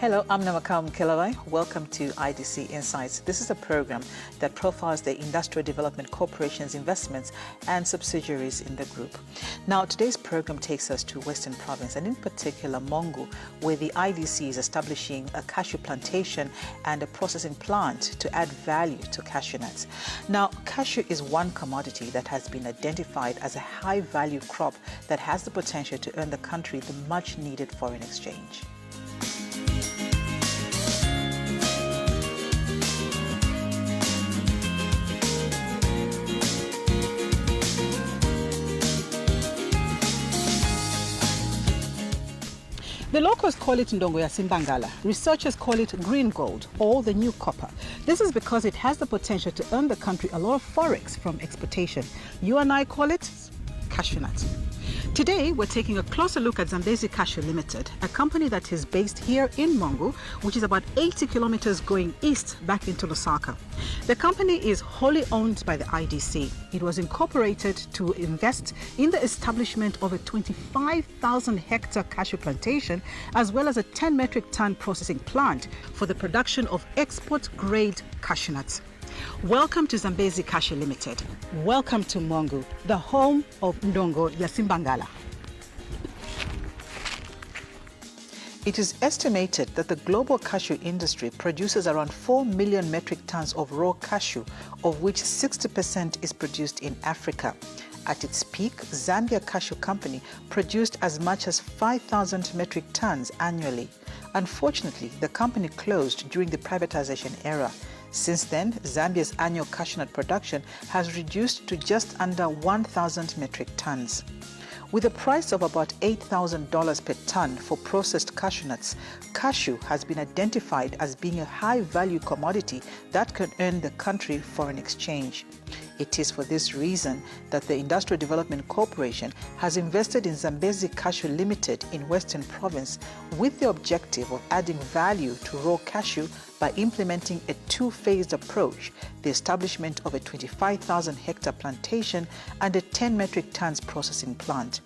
Hello, I'm Namakam Kilawai. Welcome to IDC Insights. This is a program that profiles the Industrial Development Corporation's investments and subsidiaries in the group. Now, today's program takes us to Western Province, and in particular Mongu, where the IDC is establishing a cashew plantation and a processing plant to add value to cashew nuts. Now, cashew is one commodity that has been identified as a high-value crop that has the potential to earn the country the much-needed foreign exchange. The locals call it Ndongo ya Simbangala. Researchers call it green gold or the new copper. This is because it has the potential to earn the country a lot of forex from exportation. You and I call it cashew nut. Today, we're taking a closer look at Zambezi Cashew Limited, a company that is based here in Mongu, which is about 80 kilometers going east back into Lusaka. The company is wholly owned by the IDC. It was incorporated to invest in the establishment of a 25,000 hectare cashew plantation, as well as a 10 metric ton processing plant for the production of export-grade cashew nuts. Welcome to Zambezi Cashew Limited. Welcome to Mongu, the home of Ndongo ya Simbangala. It is estimated that the global cashew industry produces around 4 million metric tons of raw cashew, of which 60% is produced in Africa. At its peak, Zambia Cashew Company produced as much as 5,000 metric tons annually. Unfortunately, the company closed during the privatization era. Since then, Zambia's annual cashew nut production has reduced to just under 1,000 metric tons. With a price of about $8,000 per ton for processed cashew nuts, cashew has been identified as being a high-value commodity that can earn the country foreign exchange. It is for this reason that the Industrial Development Corporation has invested in Zambezi Cashew Limited in Western Province with the objective of adding value to raw cashew by implementing a two-phased approach, the establishment of a 25,000 hectare plantation and a 10 metric tons processing plant.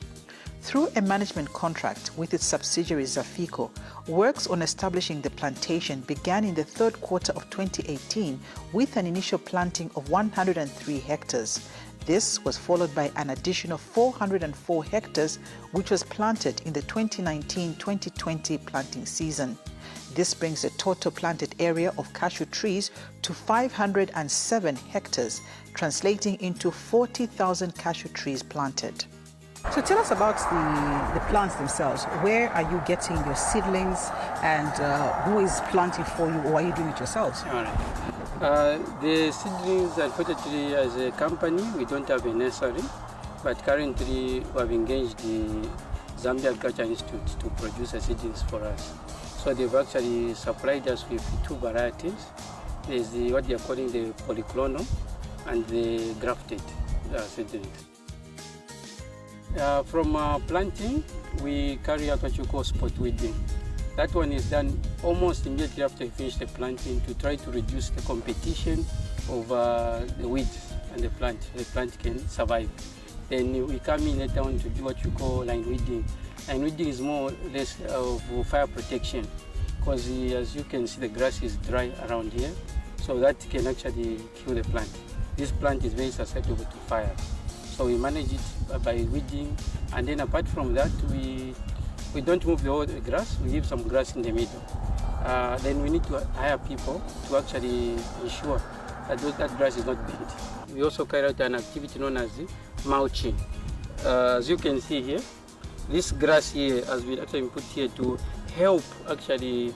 Through a management contract with its subsidiary Zafico, works on establishing the plantation began in the third quarter of 2018 with an initial planting of 103 hectares. This was followed by an additional 404 hectares, which was planted in the 2019-2020 planting season. This brings the total planted area of cashew trees to 507 hectares, translating into 40,000 cashew trees planted. So tell us about the plants themselves. Where are you getting your seedlings, and who is planting for you, or are you doing it yourselves? All right. The seedlings, unfortunately, as a company, we don't have a nursery, but currently we have engaged the Zambia Agriculture Institute to produce the seedlings for us. So they've actually supplied us with two varieties. There's what they are calling the polyclonal and the grafted seedlings. From planting, we carry out what you call spot weeding. That one is done almost immediately after you finish the planting to try to reduce the competition of the weeds and the plant can survive. Then we come in later on to do what you call line weeding. Line weeding is more or less of fire protection, because as you can see, the grass is dry around here, so that can actually kill the plant. This plant is very susceptible to fire. So we manage it by weeding, and then apart from that, we don't move the whole grass, we leave some grass in the middle. Then we need to hire people to actually ensure that that grass is not bent. We also carry out an activity known as mulching. As you can see here, this grass here has been actually put here to help actually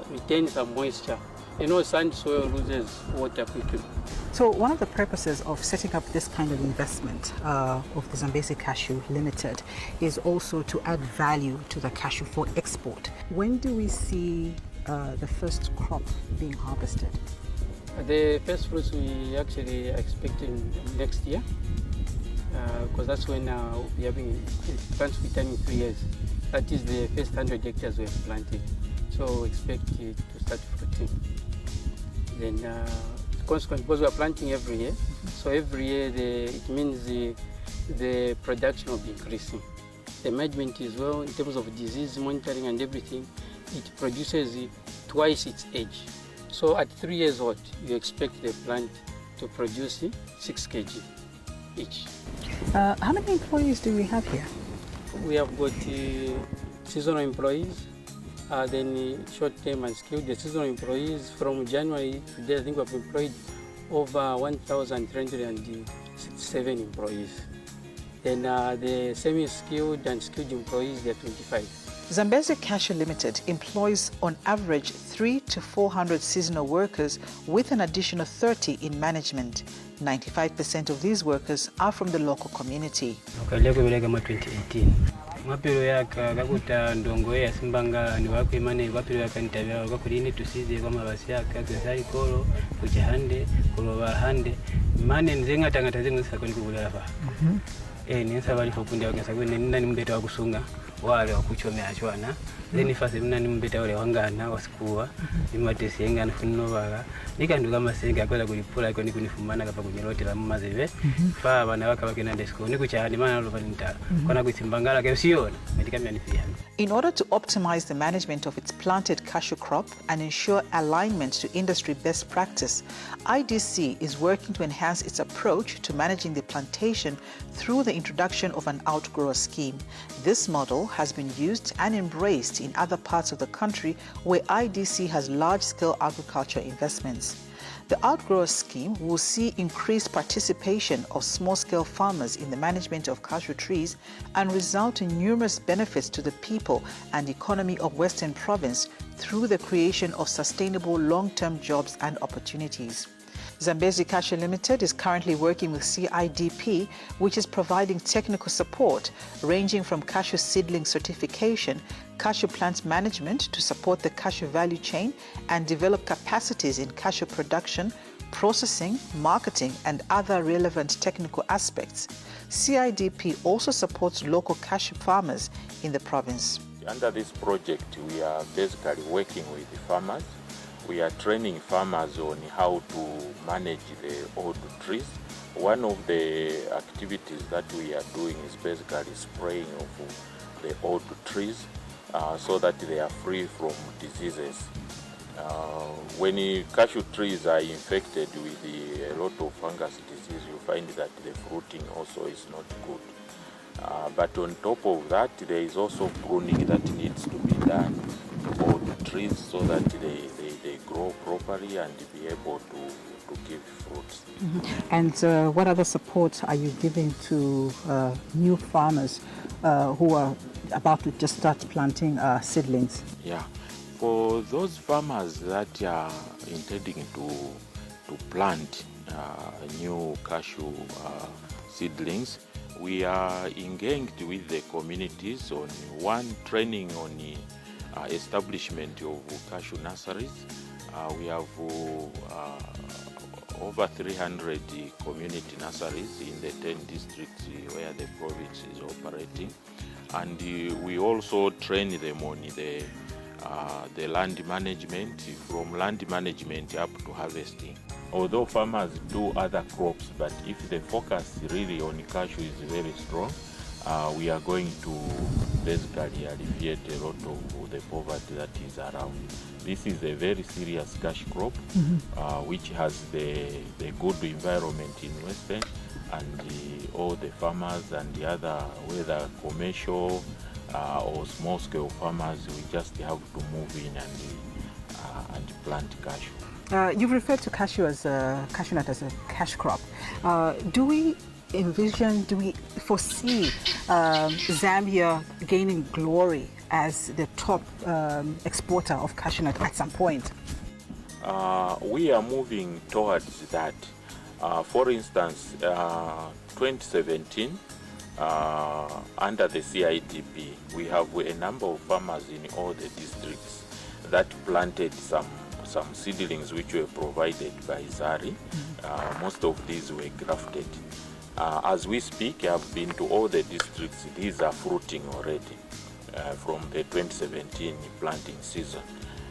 retain some moisture. You know, sand soil loses water quickly. So one of the purposes of setting up this kind of investment of the Zambezi Cashew Limited is also to add value to the cashew for export. When do we see the first crop being harvested? The first fruits we actually expect in next year, because that's when we are having plants to be turning 3 years. That is the first 100 hectares we have planted. So expect it to start fruiting. Then consequently, because we are planting every year, so every year it means the production will be increasing. The management as well, in terms of disease monitoring and everything, it produces twice its age. So at 3 years old, you expect the plant to produce 6 kg each. How many employees do we have here? We have got seasonal employees, then short-term and skilled. The seasonal employees from January to today, I think we have employed over 1,367 employees. Then the semi-skilled and skilled employees, they're 25. Zambezi Cashew Limited employs on average 300 to 400 seasonal workers with an additional 30 in management. 95% of these workers are from the local community. 2018. Mapiro yaka kakuta ndongo ya simbanga ni wako imane wapiro yaka nitabia wako lini tusize kwa mabasi yaka kezali kolo kuchahande kolo bahande mane nzenga tangata zingu sakoni kubulafa. Ninsa bali fokundi wakasa kwene nani mbeta wakusunga wale wakuchomea achwana then fase nani mbeta wale wangana wasikuwa imatesi yenga nafunno bala nikanduka masenga akola kulipula iko nikunifumana kapa kunyelote la mazebe fa bana waka bakena desko nikuchahani mana lo balinta kona kusimbangala kesiona medikamya nifia. In order to optimize the management of its planted cashew crop and ensure alignment to industry best practice, IDC is working to enhance its approach to managing the plantation through the introduction of an outgrower scheme. This model has been used and embraced in other parts of the country where IDC has large-scale agriculture investments. The outgrower scheme will see increased participation of small-scale farmers in the management of cashew trees and result in numerous benefits to the people and economy of Western Province through the creation of sustainable long-term jobs and opportunities. Zambezi Cashew Limited is currently working with CIDP, which is providing technical support ranging from cashew seedling certification, cashew plant management to support the cashew value chain and develop capacities in cashew production, processing, marketing, and other relevant technical aspects. CIDP also supports local cashew farmers in the province. Under this project, we are basically working with the farmers. We are training farmers on how to manage the old trees. One of the activities that we are doing is basically spraying of the old trees so that they are free from diseases. When cashew trees are infected with a lot of fungus disease, you find that the fruiting also is not good. But on top of that, there is also pruning that needs to be done for the trees so that they grow properly and be able to give fruits. And what other support are you giving to new farmers who are about to just start planting seedlings? Yeah, for those farmers that are intending to plant new cashew seedlings, we are engaged with the communities on one training on the establishment of cashew nurseries. We have over 300 community nurseries in the 10 districts where the province is operating, and we also train them on the land management, from land management up to harvesting. Although farmers do other crops, but if the focus really on cashew is very strong, we are going to basically alleviate a lot of the poverty that is around. This is a very serious cash crop, which has the good environment in Western, and all the farmers and the other, whether commercial or small-scale farmers, we just have to move in and plant cashew. You've referred to cashew nut as a cash crop. Do we foresee Zambia gaining glory as the top exporter of cashew nut at some point? We are moving towards that. For instance, 2017, under the CIDP, we have a number of farmers in all the districts that planted some seedlings which were provided by ZARI. Most of these were grafted. As we speak, I have been to all the districts. These are fruiting already from the 2017 planting season.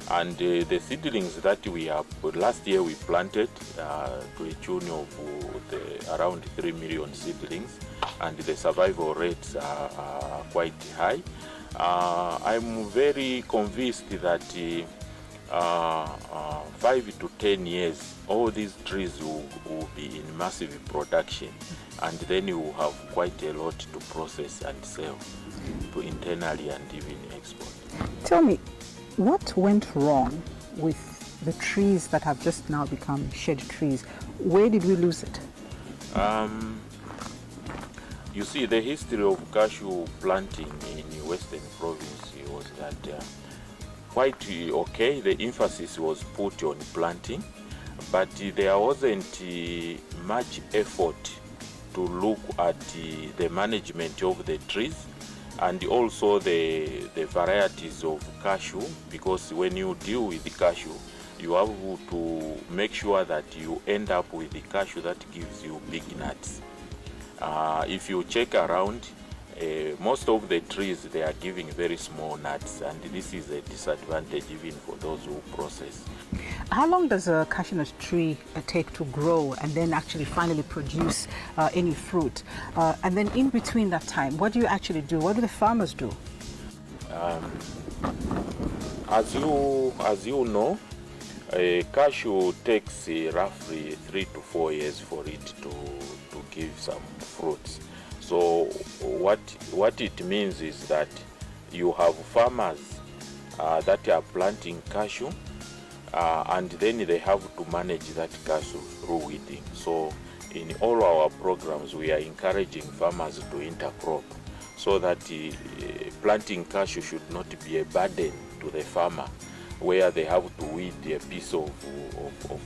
And the seedlings that we have, last year we planted to a tune of around 3 million seedlings, and the survival rates are quite high. I'm very convinced that 5 to 10 years, all these trees will be in massive production, and then you will have quite a lot to process and sell internally and even export. Tell me, what went wrong with the trees that have just now become shed trees? Where did we lose it? You see, the history of cashew planting in Western Province was that quite okay. The emphasis was put on planting, but there wasn't much effort to look at the management of the trees and also the varieties of cashew, because when you deal with the cashew, you have to make sure that you end up with the cashew that gives you big nuts. If you check around, most of the trees, they are giving very small nuts, and this is a disadvantage even for those who process. How long does a cashew nut tree take to grow and then actually finally produce any fruit? And then in between that time, what do you actually do? What do the farmers do? As you know, a cashew takes roughly 3 to 4 years for it to give some fruits. So what it means is that you have farmers that are planting cashew, and then they have to manage that cashew through weeding. So in all our programs, we are encouraging farmers to intercrop, so that planting cashew should not be a burden to the farmer, where they have to weed a piece of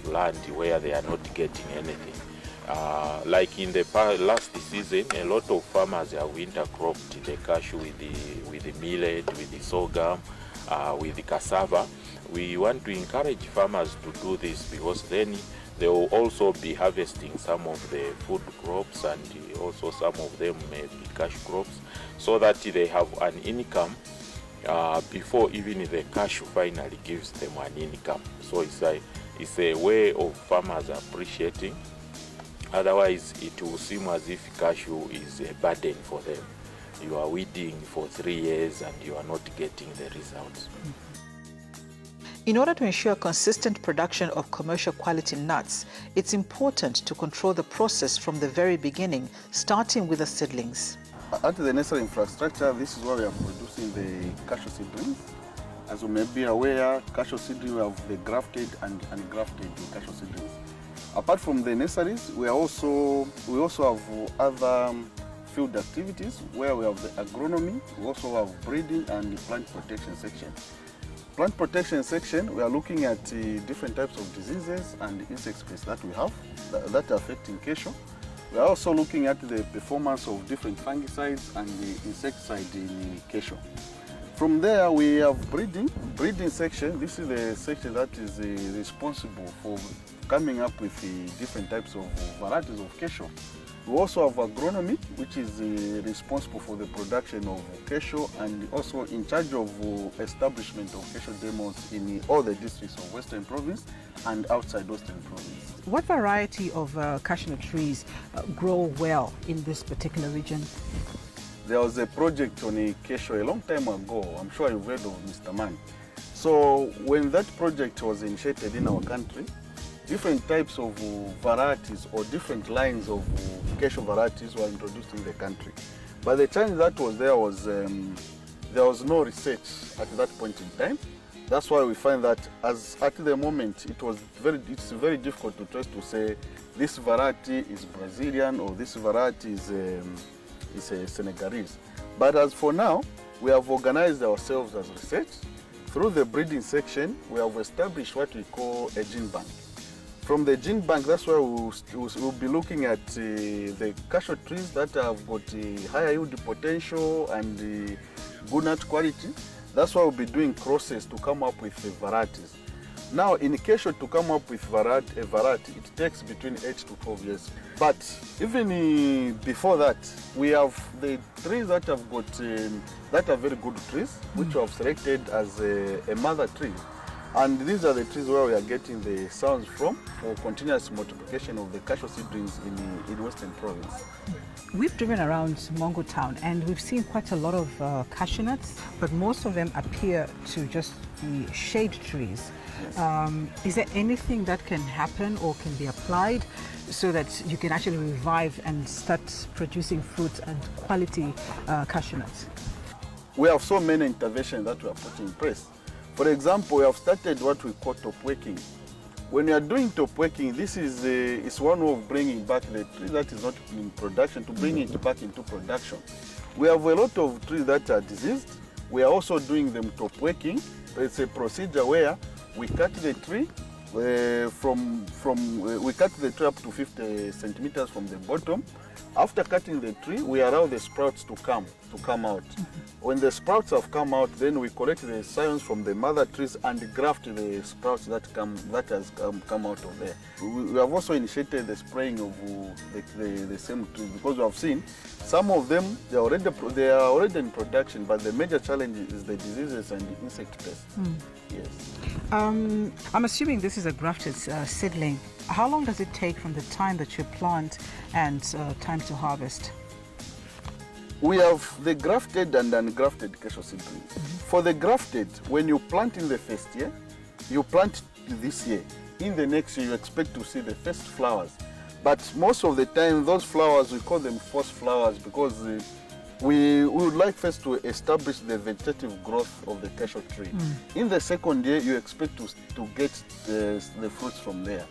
land where they are not getting anything. Like in the last season, a lot of farmers have intercropped the cashew with the millet, with the sorghum, with the cassava. We want to encourage farmers to do this, because then they will also be harvesting some of the food crops, and also some of them may be cash crops, so that they have an income before even the cashew finally gives them an income. So it's a way of farmers appreciating. Otherwise, it will seem as if cashew is a burden for them. You are weeding for 3 years and you are not getting the results. In order to ensure consistent production of commercial quality nuts, it's important to control the process from the very beginning, starting with the seedlings. At the necessary infrastructure, this is where we are producing the cashew seedlings. As you may be aware, cashew seedlings, we have the grafted and ungrafted cashew seedlings. Apart from the nurseries, we also have other field activities where we have the agronomy, we also have breeding and the plant protection section. Plant protection section, we are looking at different types of diseases and insect pests that we have that are affecting cashew. We are also looking at the performance of different fungicides and the insecticide in cashew. From there, we have breeding section. This is the section that is responsible for coming up with different types of varieties of cashew. We also have agronomy, which is responsible for the production of cashew and also in charge of establishment of cashew demos in all the districts of Western Province and outside Western Province. What variety of cashew nut trees grow well in this particular region? There was a project on a cashew a long time ago. I'm sure you've heard of Mr. Man. So when that project was initiated in our country, different types of varieties or different lines of cashew varieties were introduced in the country. But the challenge that was there was no research at that point in time. That's why we find that as at the moment it's very difficult to try to say this variety is Brazilian or this variety is Senegalese. But as for now, we have organized ourselves as research. Through the breeding section, we have established what we call a gene bank. From the gene bank, that's where we'll be looking at the cashew trees that have got higher yield potential and good nut quality. That's why we'll be doing crosses to come up with varieties. Now, in cashew, to come up with a variety, it takes between 8 to 12 years. But even before that, we have the trees that have got that are very good trees, which we have selected as a mother tree. And these are the trees where we are getting the sounds from for continuous multiplication of the cashew seedlings in Western Province. We've driven around Mongo Town and we've seen quite a lot of cashew nuts, but most of them appear to just be shade trees. Yes. Is there anything that can happen or can be applied so that you can actually revive and start producing fruits and quality cashew nuts? We have so many interventions that we are putting in place. For example, we have started what we call top working. When we are doing top working, this is one way of bringing back the tree that is not in production to bring it back into production. We have a lot of trees that are diseased. We are also doing them top working. It's a procedure where we cut the tree we cut the tree up to 50 centimeters from the bottom. After cutting the tree, we allow the sprouts to come out. When the sprouts have come out, then we collect the scions from the mother trees and graft the sprouts that has come out of there. We have also initiated the spraying of the same trees because we have seen some of them they are already in production, but the major challenge is the diseases and the insect pests. Yes. I'm assuming this is a grafted seedling. How long does it take from the time that you plant and time to harvest? We have the grafted and ungrafted cashew seedlings. For the grafted, when you plant in the first year, you plant this year. In the next year, you expect to see the first flowers. But most of the time, those flowers, we call them false flowers because we would like first to establish the vegetative growth of the cashew tree. In the second year, you expect to get the fruits from there.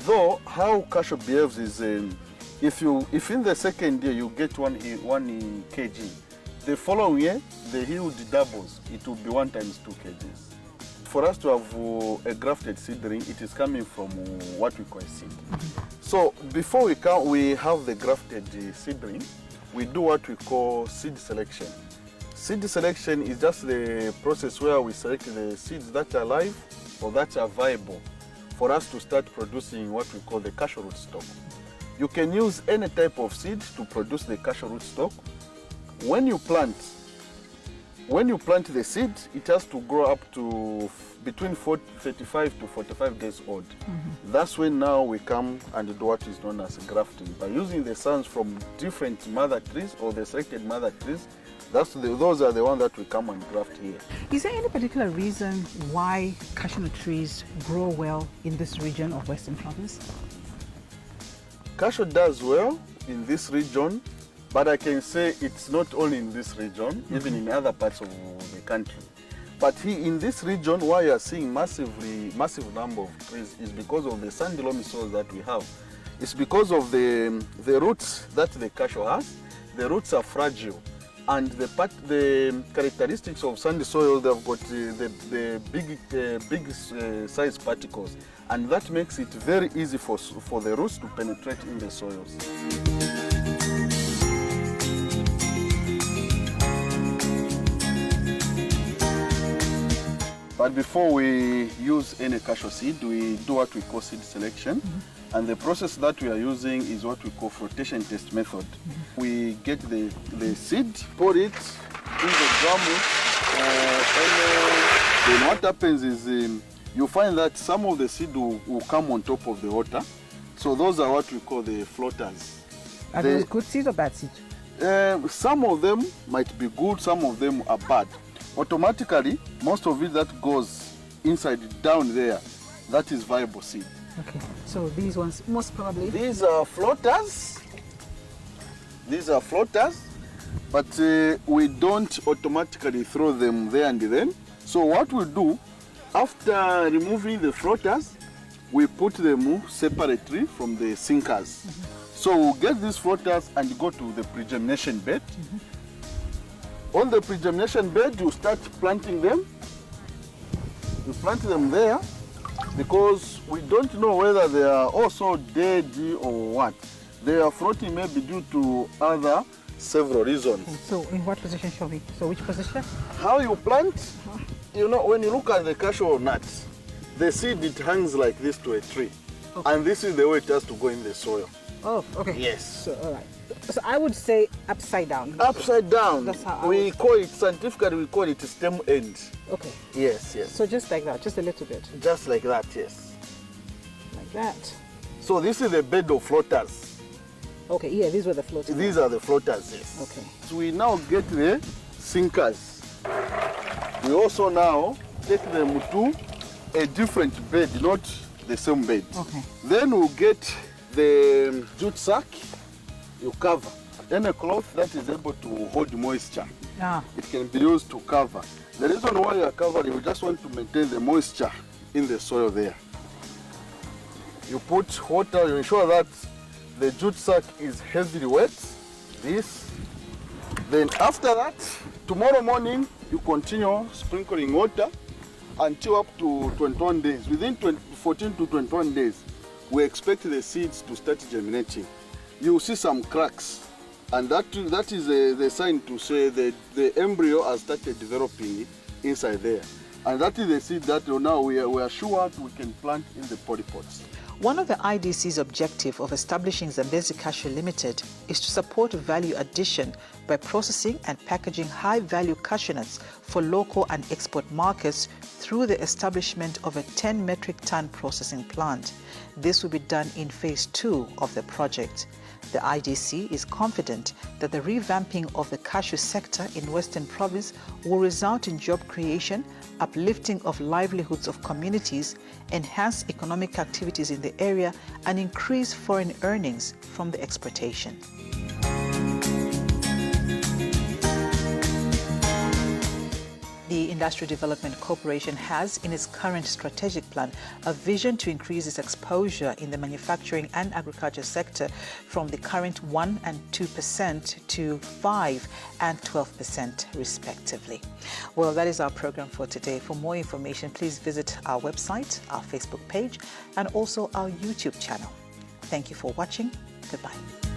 Though how cashew behaves is if in the second year you get 1 kg, the following year the yield doubles. It will be 1 times 2 kgs. For us to have a grafted seedling, it is coming from what we call a seed. So before we have the grafted seedling, we do what we call seed selection. Seed selection is just the process where we select the seeds that are live or that are viable for us to start producing what we call the cashew root stock. You can use any type of seed to produce the cashew root stock. When you plant the seed, it has to grow up to between 35 to 45 days old. That's when now we come and do what is known as grafting. By using the sons from different mother trees or the selected mother trees, those are the ones that we come and graft here. Is there any particular reason why cashew nut trees grow well in this region of Western Province? Cashew does well in this region, but I can say it's not only in this region, even in other parts of the country. But in this region, why you are seeing massive number of trees is because of the sandy loamy soils that we have. It's because of the roots that the cashew has. The roots are fragile. And the characteristics of sandy soil, they've got the big size particles, and that makes it very easy for the roots to penetrate in the soils. But before we use any cashew seed, we do what we call seed selection. And the process that we are using is what we call flotation test method. We get the seed, pour it in the drum, and then what happens is you find that some of the seed will come on top of the water. So those are what we call the floaters. Are those good seeds or bad seeds? Some of them might be good, some of them are bad. Automatically, most of it that goes inside down there, that is viable seed. Okay, so these ones most probably... These are floaters. But we don't automatically throw them there and then. So what we do, after removing the floaters, we put them separately from the sinkers. So we'll get these floaters and go to the pre-germination bed. On the pre-germination bed, you start planting them. You plant them there because we don't know whether they are also dead or what. They are floating maybe due to other several reasons. Okay, so in what position shall we? So which position? How you plant, you know, when you look at the cashew nuts, the seed, it hangs like this to a tree. Okay. And this is the way it has to go in the soil. Oh, okay. Yes. So, all right. So I would say upside down. Upside down. That's how I we would- call it, scientifically we call it stem end. Okay. Yes, yes. So just like that, just a little bit, Just like that, yes. like that. So this is the bed of floaters. Okay. Yeah, these were the floats. These are the floaters, yes. Okay. So we now get the sinkers. We also now take them to a different bed, not the same bed. Okay. Then we'll get the jute sack, you cover. Then a cloth that is able to hold moisture. Ah. It can be used to cover. The reason why you are covering, you just want to maintain the moisture in the soil there. You put water, you ensure that the jute sack is heavily wet. This. Then after that, tomorrow morning, you continue sprinkling water until up to 21 days. Within 14 to 21 days, we expect the seeds to start germinating. You will see some cracks, and that is the sign to say that the embryo has started developing inside there. And that is the seed that now we are sure we can plant in the polypods. One of the IDC's objective of establishing Zambezi Cashew Limited is to support value addition by processing and packaging high-value cashew nuts for local and export markets through the establishment of a 10 metric ton processing plant. This will be done in phase 2 of the project. The IDC is confident that the revamping of the cashew sector in Western Province will result in job creation, uplifting of livelihoods of communities, enhance economic activities in the area, and increase foreign earnings from the exportation. The Industrial Development Corporation has, in its current strategic plan, a vision to increase its exposure in the manufacturing and agriculture sector from the current 1% and 2% to 5% and 12% respectively. Well, that is our program for today. For more information, please visit our website, our Facebook page, and also our YouTube channel. Thank you for watching. Goodbye.